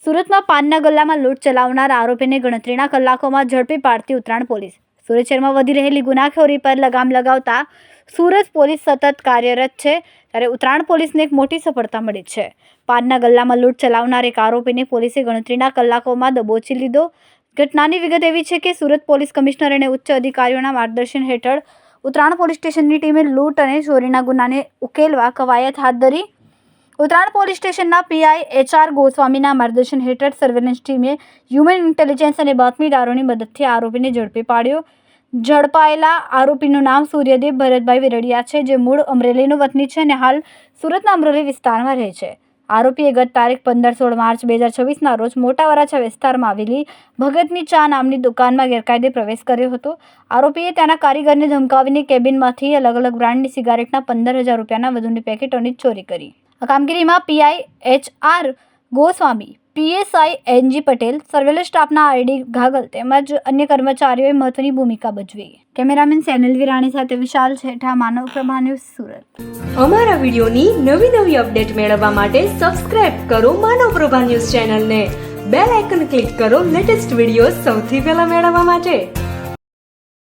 સુરતમાં પાનના ગલ્લામાં લૂંટ ચલાવનાર આરોપીને ગણતરીના કલાકોમાં ઝડપી પાડતી ઉત્તરાયણ પોલીસ. સુરત શહેરમાં વધી રહેલી ગુનાખોરી પર લગામ લગાવતા સુરત પોલીસ સતત કાર્યરત છે, ત્યારે ઉત્તરાયણ પોલીસને એક મોટી સફળતા મળી છે. પાનના ગલ્લામાં લૂંટ ચલાવનાર એક આરોપીને પોલીસે ગણતરીના કલાકોમાં દબોચી લીધો. ઘટનાની વિગત એવી છે કે સુરત પોલીસ કમિશનર અને ઉચ્ચ અધિકારીઓના માર્ગદર્શન હેઠળ ઉત્તરાયણ પોલીસ સ્ટેશનની ટીમે લૂંટ અને ચોરીના ગુનાને ઉકેલવા કવાયત હાથ ધરી. ઉત્તરાયણ પોલીસ સ્ટેશનના પીઆઈ HR ગોસ્વામીના માર્ગદર્શન હેઠળ સર્વેલન્સ ટીમે હ્યુમન ઇન્ટેલિજન્સ અને બાતમીદારોની મદદથી આરોપીને ઝડપી પાડ્યો. ઝડપાયેલા આરોપીનું નામ સૂર્યદેવ ભરતભાઈ વિરડિયા છે, જે મૂળ અમરેલીનો વતની છે અને હાલ સુરતના અમરોલી વિસ્તારમાં રહે છે. આરોપીએ ગત તારીખ 15-16 માર્ચ 2024ના રોજ મોટા વરાછા વિસ્તારમાં આવેલી ભગતની ચા નામની દુકાનમાં ગેરકાયદે પ્રવેશ કર્યો હતો. આરોપીએ તેના કારીગરને ધમકાવીને કેબિનમાંથી અલગ અલગ બ્રાન્ડની સિગારેટના 15,000 રૂપિયાના વધુની પેકેટોની ચોરી કરી. આ કામગીરીમાં PI HR Goswami, PSI NG Patel, surveillance સ્ટાફના RD ઘાગલ તેમજ અન્ય કર્મચારીઓએ મહત્વની ભૂમિકા ભજવી. કેમેરામેન સેનલ વિરાણી સાથે વિશાલ છેઠા, માનવ પ્રભા ન્યૂઝ, સુરત. અમારા વિડીયોની નવી અપડેટ મેળવવા માટે સબસ્ક્રાઇબ કરો માનવ પ્રભા ન્યૂઝ ચેનલને. બેલ આઇકન ક્લિક કરો લેટેસ્ટ વિડીયો સૌથી પહેલા મેળવવા માટે.